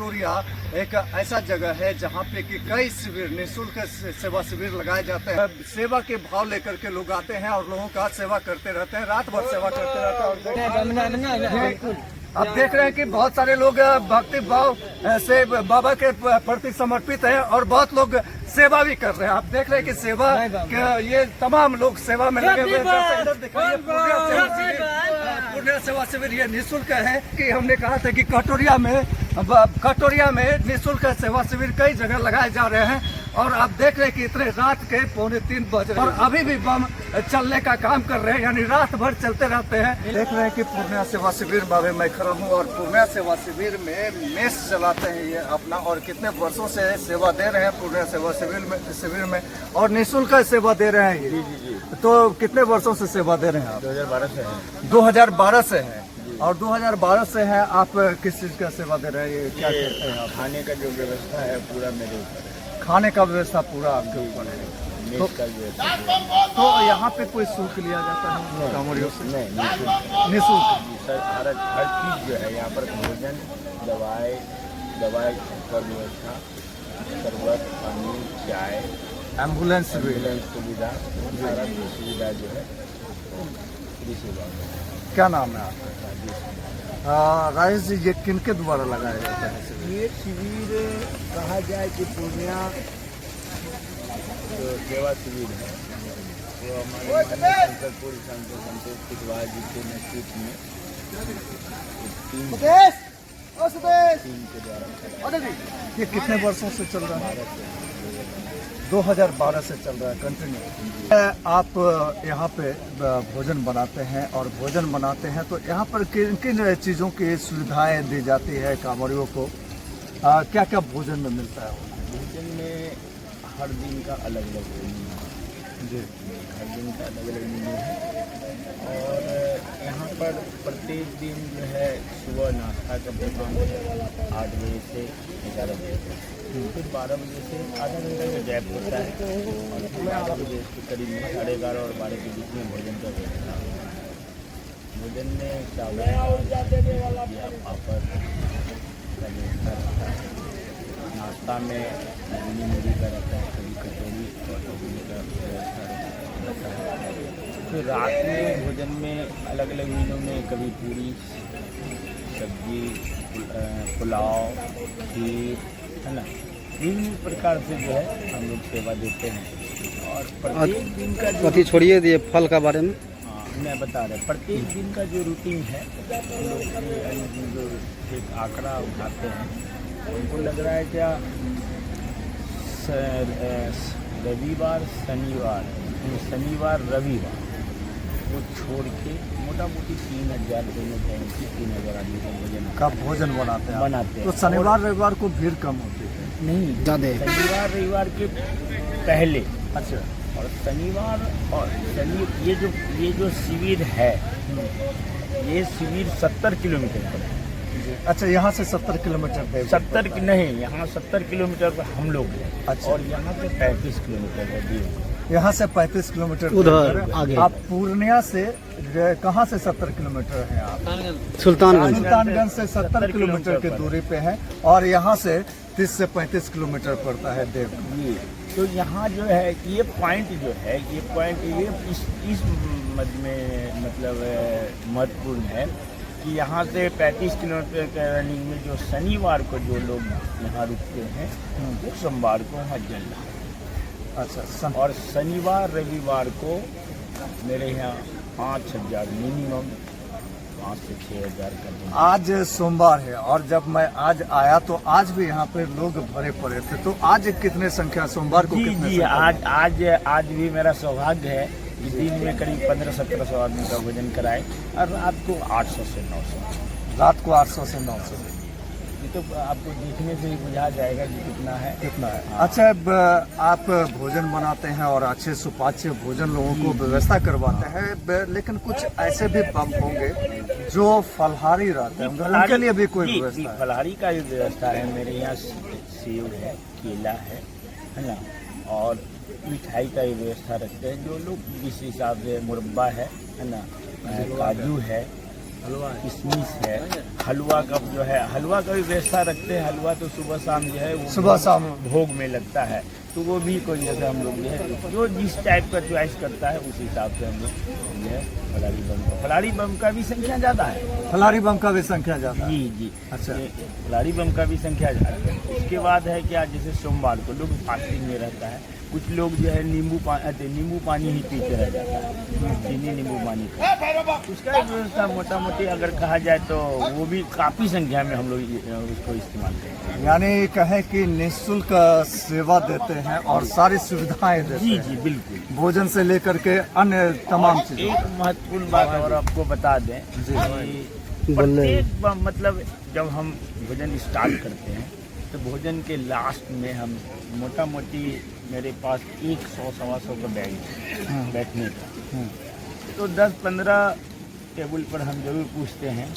कटोरिया एक ऐसा जगह है जहाँ पे कि कई शिविर निःशुल्क सेवा शिविर लगाए जाते हैं। सेवा के भाव लेकर के लोग आते हैं और लोगों का सेवा करते रहते हैं, रात भर सेवा करते रहते हैं। और आप देख रहे हैं कि बहुत सारे लोग भक्ति भाव से बाबा के प्रति समर्पित हैं और बहुत लोग सेवा भी कर रहे हैं। आप देख रहे हैं कि सेवा ये तमाम लोग सेवा में लगे हुए हैं। दिखाइए पूर्णिया सेवा शिविर ये निःशुल्क है कि हमने कहा था कि कटोरिया में निःशुल्क सेवा शिविर कई जगह लगाए जा रहे हैं और आप देख रहे हैं कि इतने रात के 2:45 बज रहे हैं और अभी भी बम चलने का काम कर रहे हैं, यानी रात भर चलते रहते हैं। देख रहे हैं कि पूर्णिया सेवा शिविर में मैं खड़ा हूँ और पूर्णिया सेवा शिविर में मेस चलाते हैं ये अपना और कितने वर्षों से सेवा दे रहे हैं पूर्णिया सेवा शिविर में और निःशुल्क सेवा दे रहे हैं ये। जी। तो कितने वर्षों से सेवा दे रहे हैं आप? 2012 से है। 2012 से है। और 2012 से है। आप किस चीज का सेवा दे रहे हैं? ये क्या करते हैं आप? खाने का जो व्यवस्था है पूरा मेरे ऊपर है। खाने का व्यवस्था पूरा आपके ऊपर है। तो यहाँ पे कोई शुल्क लिया जाता है कांवड़ियों से? नहीं, निःशुल्क सर। हर चीज जो है यहाँ पर भोजन, दवाई का व्यवस्था, शरबत, पानी, चाय, एम्बुलेंस सुविधा, सारा सुविधा जो है फ्री सेवा। क्या नाम है आपका? राजेश जी, ये किनके द्वारा लगाया जाता है? ये शिविर कहा जाए कि पूर्णिया जो सेवा शिविर है वो हमारे शंकरपुर संतोष कुशवाहा जी के नेतृत्व में टीम के द्वारा। ये कितने वर्षों से चल रहा है? 2012 से चल रहा है कंटिन्यू। आप यहाँ पे भोजन बनाते हैं और भोजन बनाते हैं तो यहाँ पर किन किन चीज़ों की सुविधाएं दी जाती है कांवड़ियों को? क्या क्या भोजन में मिलता है? भोजन में हर दिन का अलग अलग मेन्यू है जी। हर दिन का अलग अलग मेन्यू है और यहाँ पर प्रत्येक दिन जो है सुबह नाश्ता का प्रोग्राम है 8 बजे से 11 बजे तक, फिर 12 बजे से आधा घंटे का गैप होता है और फिर 12 बजे के करीब में 11:30 और 12 के बीच में भोजन का व्यवस्था होता है। भोजन में चावल या पापड़ का व्यवस्था रहता है। नाश्ता में घुगनी मुड़ी का रहता है, कभी कचौड़ी और घुगनी का व्यवस्था रहता है। फिर रात में भोजन में अलग अलग मेनू में कभी पूरी सब्जी, पुलाव, खीर, है ना, विभिन्न प्रकार से जो है हम लोग सेवा देते हैं। और प्रत्येक दिन का जो छोड़िए दिए फल का बारे में। हाँ, मैं बता रहा, प्रत्येक दिन का जो रूटीन है हम लोग जो एक आंकड़ा उठाते हैं, उनको लग रहा है क्या रविवार शनिवार रविवार वो छोड़ के मोटा मोटी 3,000 आदमी का भोजन बनाते हैं। तो हैं। शनिवार रविवार को भीड़ कम होती है? नहीं, ज़्यादा शनिवार रविवार के पहले। अच्छा। और शनिवार और ये जो शिविर है, ये शिविर 70 किलोमीटर पर है। अच्छा, यहाँ से 70 किलोमीटर पे? 70 नहीं, यहाँ 70 किलोमीटर पर हम लोग हैं। अच्छा। और यहाँ से 35 किलोमीटर है। यहाँ से 35 किलोमीटर उधर आगे। आप पूर्णिया से कहाँ से 70 किलोमीटर है? आप सुल्तानगंज से 70 किलोमीटर की दूरी पे है और यहाँ से 30 से 35 किलोमीटर पड़ता है देव। तो यहाँ जो है ये पॉइंट ये इस मद में मतलब महत्वपूर्ण है कि यहाँ से 35 किलोमीटर के रनिंग में जो शनिवार को जो लोग यहाँ रुकते हैं वो सोमवार को वहाँ जल रहा है। अच्छा। और शनिवार रविवार को मेरे यहाँ 5,000 मिनिमम 5 से 6,000 का दिन। आज सोमवार है और जब मैं आज आया तो आज भी यहाँ पे लोग भरे पड़े थे। तो आज कितने संख्या सोमवार को? जी आज भी मेरा सौभाग्य है इस दिन में करीब 1500-1700 आदमी का भोजन कराए और रात को 800 से 900। रात को 800 से 900। ये तो आपको देखने से ही बुझा जाएगा कि कितना है। अच्छा, आप भोजन बनाते हैं और अच्छे सुपाच्य भोजन लोगों को व्यवस्था करवाते हैं, लेकिन कुछ ऐसे भी बम होंगे जो फलहारी रहते हैं, उनके लिए भी कोई व्यवस्था है? फलहारी का भी व्यवस्था है। मेरे यहाँ सेव है, केला है ना, और मिठाई का भी व्यवस्था रखते हैं। जो लोग जिस हिसाब से मुरब्बा है ना, काजू है, किशमिश है, हलवा का जो है, हलवा का भी व्यवस्था रखते हैं। हलवा तो सुबह शाम जो है वो सुबह शाम भोग में लगता है, तो वो भी कोई जैसे हम लोग जो है जो जिस टाइप का चॉइस करता है उस हिसाब से हम लोग जो है फलारी बम का भी संख्या ज़्यादा है। फलारी बम का भी संख्या ज़्यादा है। जी जी, अच्छा। फलारी बम का भी संख्या ज़्यादा है। उसके बाद है क्या, जैसे सोमवार को लोग फास्टिंग में रहता है, कुछ लोग जो है नींबू पानी ही पीते रह जाता है, चीनी नींबू पानी का। उसका एक व्यवस्था मोटा मोटी अगर कहा जाए तो वो भी काफ़ी संख्या में हम लोग उसको इस्तेमाल करते हैं। यानी कहें कि निःशुल्क सेवा देते हैं और सारी सुविधाएं देते जी हैं। जी बिल्कुल, भोजन से लेकर के अन्य तमाम चीजें। एक महत्वपूर्ण बात और आपको बता दें कि प्रत्येक मतलब जब हम भोजन स्टार्ट करते हैं तो भोजन के लास्ट में हम मोटा मोटी मेरे पास 100-125 का बैग है बैठने का, तो 10-15 टेबल पर हम जरूर पूछते हैं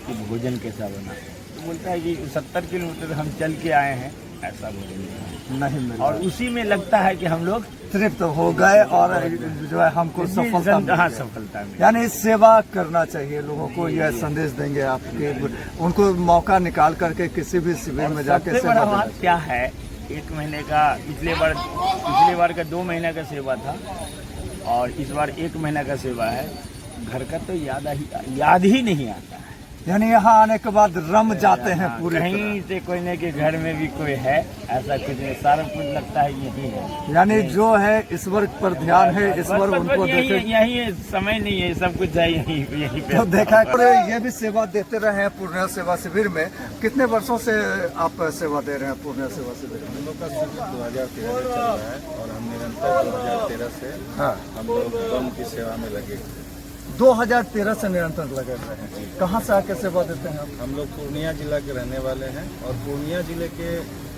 कि भोजन कैसा बना, तो बोलता है कि 70 किलोमीटर हम चल के आए हैं, ऐसा भोजन नहीं मिला। और उसी में लगता है कि हम लोग तृप्त हो गए और जो है हमको सफलता मिल गई। सफलता मिली। यानी सेवा करना चाहिए लोगों को, यह संदेश देंगे आपके उनको मौका निकाल करके किसी भी शिविर में जाके सबसे सेवा बड़ा देना बात क्या है, 1 महीने का पिछले बार का 2 महीने का सेवा था और इस बार 1 महीना का सेवा है। घर का तो याद ही नहीं आता है। यानी यहाँ आने के बाद रम जाते हैं पूरे कहीं से कोई नहीं कि घर में भी कोई है, ऐसा कुछ नहीं, सारा कुछ लगता है यही है। यानी जो है ईश्वर पर ध्यान है, ईश्वर उनको देखे। यही है, समय नहीं है, सब कुछ है यही पे। तो देखा ये भी सेवा देते रहे हैं पूर्णिया सेवा शिविर में। कितने वर्षों से आप सेवा दे रहे हैं पूर्णिया सेवा शिविर में? हम लोग का शिविर 2013 में चल रहा है और हम निरंतर 2013 से हम लोग बम की सेवा में लगे। 2013 से निरंतर लगे रहे हैं। कहाँ से आके सेवा देते हैं आप? हम लोग पूर्णिया जिला के रहने वाले हैं और पूर्णिया जिले के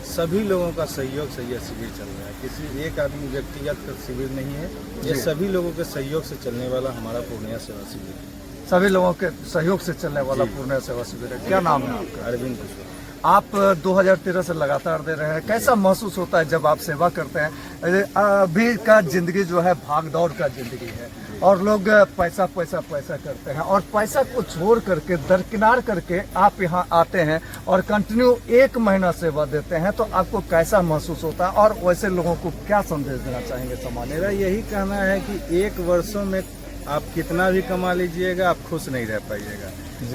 सभी लोगों का सहयोग से यह शिविर चल रहा है। किसी एक आदमी व्यक्तिगत शिविर नहीं है, ये सभी लोगों के सहयोग से चलने वाला हमारा पूर्णिया सेवा शिविर है। सभी लोगों के सहयोग से चलने वाला पूर्णिया सेवा शिविर है। क्या नाम है आपका? अरविंद कुशवाहा। आप 2013 से लगातार दे रहे हैं, कैसा महसूस होता है जब आप सेवा करते हैं? अभी का जिंदगी जो है भाग दौड़ का जिंदगी है और लोग पैसा करते हैं और पैसा को छोड़ करके दरकिनार करके आप यहाँ आते हैं और कंटिन्यू 1 महीना सेवा देते हैं, तो आपको कैसा महसूस होता है और वैसे लोगों को क्या संदेश देना चाहेंगे समाज? मेरा यही कहना है कि 1 वर्षों में आप कितना भी कमा लीजिएगा, आप खुश नहीं रह पाइएगा।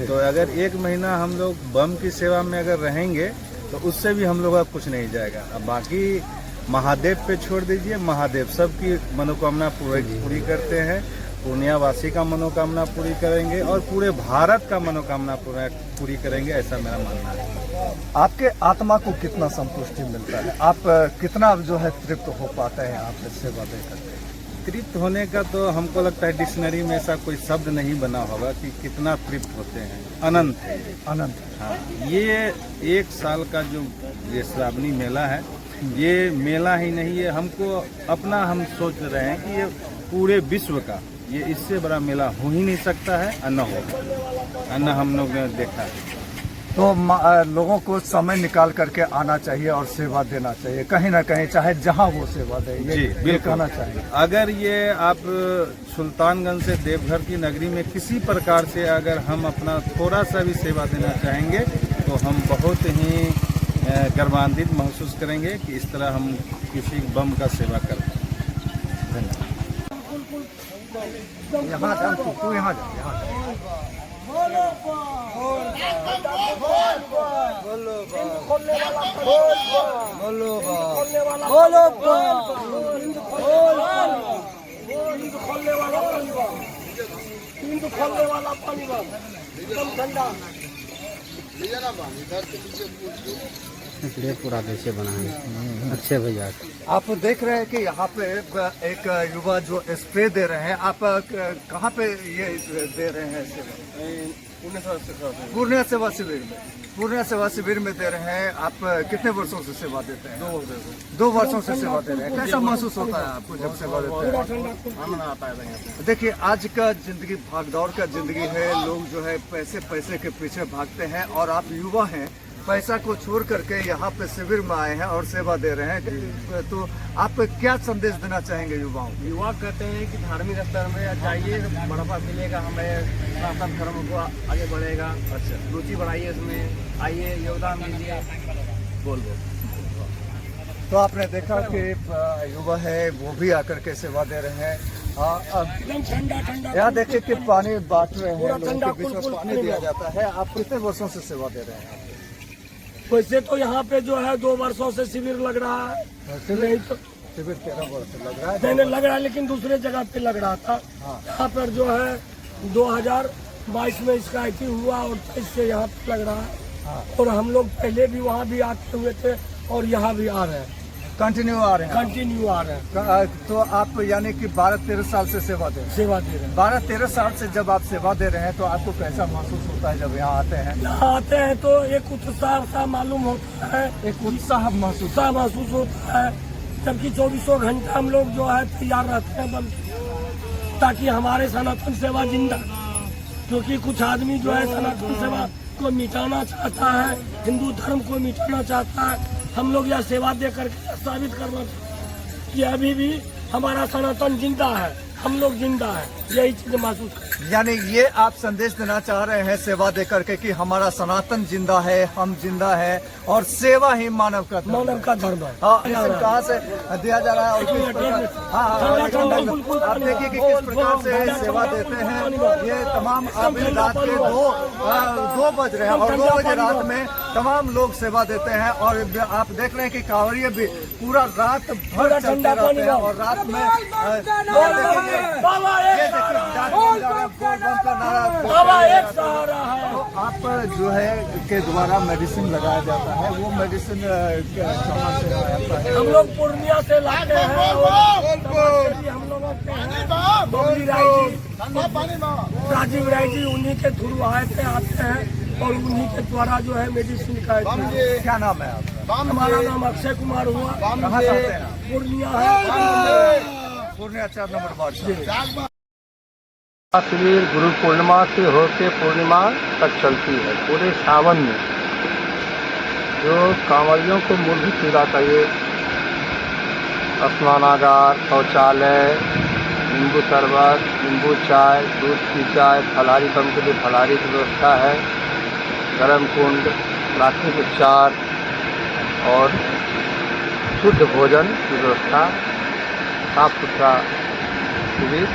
तो अगर 1 महीना हम लोग बम की सेवा में अगर रहेंगे तो उससे भी हम लोग का कुछ नहीं जाएगा। अब बाकी महादेव पे छोड़ दीजिए, महादेव सबकी मनोकामना पूरी करते हैं। पूर्णिया वासी का मनोकामना पूरी करेंगे और पूरे भारत का मनोकामना पूरी करेंगे, ऐसा मेरा मानना है। आपके आत्मा को कितना संतुष्टि मिलता है? आप कितना जो है तृप्त हो पाते हैं आपसे सेवा दे करके? तृप्त होने का तो हमको लगता है डिक्शनरी में ऐसा कोई शब्द नहीं बना होगा कि कितना तृप्त होते हैं। अनंत है, अनंत। हाँ, ये 1 साल का जो ये श्रावणी मेला है, ये मेला ही नहीं है, हमको अपना हम सोच रहे हैं कि ये पूरे विश्व का ये इससे बड़ा मेला हो ही नहीं सकता है, और न होगा, न हम लोग ने देखा है। तो लोगों को समय निकाल करके आना चाहिए और सेवा देना चाहिए कहीं ना कहीं, चाहे जहां वो सेवा दे, ये कहना चाहिए। अगर ये आप सुल्तानगंज से देवघर की नगरी में किसी प्रकार से अगर हम अपना थोड़ा सा भी सेवा देना चाहेंगे तो हम बहुत ही गर्वान्वित महसूस करेंगे कि इस तरह हम किसी बम का सेवा करते हैं। धन्यवाद। यहाँ जा, तू यहाँ जा, यहाँ जा। पूरा कैसे बना है अच्छे भैया। आप देख रहे हैं कि यहाँ पे एक युवा जो स्प्रे दे रहे हैं, आप कहाँ पे ये दे रहे हैं सेवा? पूर्णिया सेवा शिविर में। पूर्णिया सेवा शिविर में दे रहे हैं। आप कितने वर्षों से सेवा देते हैं? 2 वर्षों से सेवा दे रहे हैं। कैसा महसूस होता है आपको जब सेवा देते हैं? देखिए, आज का जिंदगी भागदौड़ का जिंदगी है, लोग जो है पैसे के पीछे भागते हैं और आप युवा हैं पैसा को छोड़ करके यहाँ पे शिविर में आए हैं और सेवा दे रहे हैं, तो आप क्या संदेश देना चाहेंगे युवाओं को? युवा कहते हैं कि धार्मिक स्तर में जाइए, बढ़ावा मिलेगा, हमें सनातन धर्म को आगे बढ़ेगा। अच्छा, रुचि बढ़ाइए इसमें, आइए योगदान दीजिए। बोल तो आपने देखा कि युवा है वो भी आकर के सेवा दे रहे हैं। यहाँ देखिए कि पानी बांट रहे हैं, लोगों के बीच में पानी दिया जाता है। आप कितने वर्षों से सेवा दे रहे हैं? वैसे तो यहाँ पे जो है 2 वर्षों से शिविर लग रहा है। नहीं तो शिविर 13 वर्ष लग रहा है। नहीं लग रहा है, लेकिन दूसरे जगह पे लग रहा था। यहाँ पर जो है 2022 में इसका आई हुआ और 23 से यहाँ पे लग रहा है। और हम लोग पहले भी वहाँ भी आते हुए थे और यहाँ भी आ रहे हैं, कंटिन्यू आ रहे हैं। कंटिन्यू आ रहे हैं। तो आप यानी कि 12-13 साल से सेवा दे रहे हैं? सेवा दे रहे हैं। 12-13 साल से जब आप सेवा दे रहे हैं तो आपको कैसा महसूस होता है जब यहाँ आते हैं? यहाँ आते हैं तो एक उत्साह सा मालूम होता है, एक उत्साह महसूस होता है। जबकि 24 घंटा हम लोग जो है तैयार रहते हैं ताकि हमारे सनातन सेवा जिंदा, क्योंकि कुछ आदमी जो है सनातन सेवा को मिटाना चाहता है, हिंदू धर्म को मिटाना चाहता है। हम लोग यह सेवा दे करके साबित करना चाहते हैं कि अभी भी हमारा सनातन जिंदा है, हम लोग जिंदा है, यही चीज महसूस करते हैं। यानी ये आप संदेश देना चाह रहे हैं सेवा दे करके कि हमारा सनातन जिंदा है, हम जिंदा है और सेवा ही मानव का धर्म है। हाँ, कहाँ से दिया जा रहा है और किस प्रकार? आप देखिए कि किस प्रकार से सेवा देते हैं। ये तमाम अभी रात के 2 बज रहे हैं और 2 बजे रात में तमाम लोग सेवा देते हैं। और आप देख रहे हैं कि कांवड़िए भी पूरा रात भर चलते रहते हैं और रात में तो आप जो है के द्वारा मेडिसिन लगाया जाता है, वो मेडिसिन कहाँ से आता है? हम लोग पूर्णिया से लाते हैं। हम लोगों के राजीव राय जी उन्हीं के थ्रू आते हैं और उन्हीं के द्वारा जो है मेडिसिन का। क्या नाम है आपका? हमारा नाम अक्षय कुमार हुआ। कहाँ से आते हैं? पूर्णिया है, पूर्णिया 4 नंबर वार्ड। शिविर गुरु पूर्णिमा से होकर पूर्णिमा तक चलती है। पूरे सावन में जो कांवड़ियों को मूलभूत सुविधा चाहिए, स्नानागार, शौचालय, नींबू शरबत, नींबू चाय, दूध की चाय, फलाहारी बम के लिए फलाहारी की व्यवस्था है, गर्म कुंड, प्राथमिक उपचार और शुद्ध भोजन की व्यवस्था, साफ सुथरा शिविर,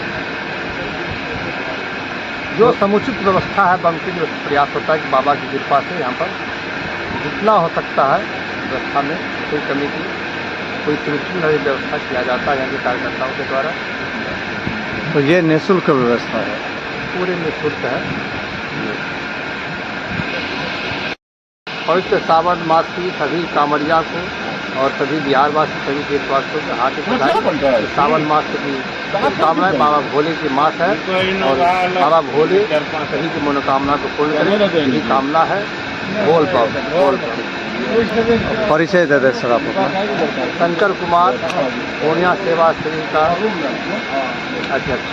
जो समुचित व्यवस्था है बम के लिए प्रयास होता है कि बाबा की कृपा से यहाँ पर जितना हो सकता है व्यवस्था में कोई कमी की कोई त्रुटि नहीं, व्यवस्था किया जाता है यहाँ के कार्यकर्ताओं के द्वारा। तो ये निःशुल्क व्यवस्था है? पूरे निःशुल्क है। और इससे सावन मास की सभी कांवड़िया को और सभी बिहारवासी, सभी देशवासियों को हार्दिक बधाई। सावन मास की कामनाएं, बाबा भोले की मास है और बाबा भोले सभी की मनोकामना को पूर्ण करें, यही कामना है। बोल पाओ। परिचय दे दे सर आप अपना। शंकर कुमार, पूर्णिया सेवा श्री का अध्यक्ष।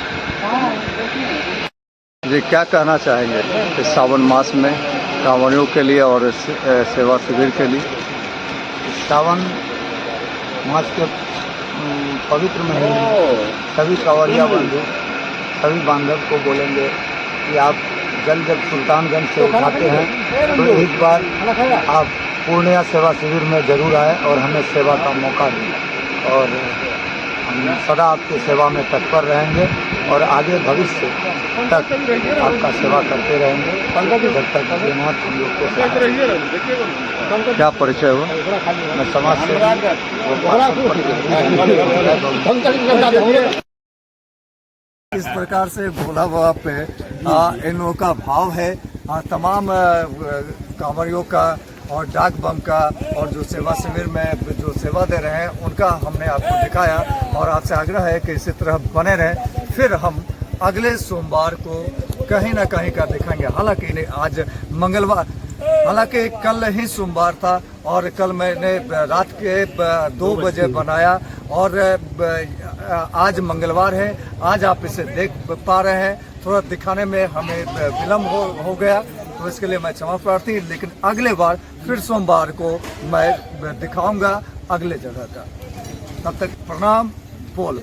जी, क्या कहना चाहेंगे इस सावन मास में कांवड़ियों के लिए और सेवा शिविर के लिए? सावन मास के पवित्र महीने सभी कांवड़िया बंधु, सभी बांधव को बोलेंगे कि आप जल जब सुल्तानगंज से उठाते हैं तो एक बार आप पूर्णिया सेवा शिविर में जरूर आए और हमें सेवा का मौका दें। और हम सदा आपकी सेवा में तत्पर रहेंगे और आगे भविष्य तक आपका सेवा करते रहेंगे जब तक जगन्नाथ हम लोग को। क्या परिचय हुआ? मैं समाज से इस प्रकार से भोला बाबा पे इन लोगों का भाव है। तमाम कांवड़ियों का और डाक बम का और जो सेवा शिविर में जो सेवा दे रहे हैं उनका हमने आपको दिखाया और आपसे आग्रह है कि इसी तरह बने रहें। फिर हम अगले सोमवार को कहीं ना कहीं का दिखाएंगे। हालांकि आज मंगलवार, हालांकि कल ही सोमवार था और कल मैंने रात के 2 बजे बनाया और आज मंगलवार है। आज आप इसे देख पा रहे हैं। थोड़ा दिखाने में हमें विलम्ब हो गया, तो इसके लिए मैं क्षमा प्रार्थी, लेकिन अगले बार फिर सोमवार को मैं दिखाऊंगा अगले जगह का। तब तक प्रणाम, बोल।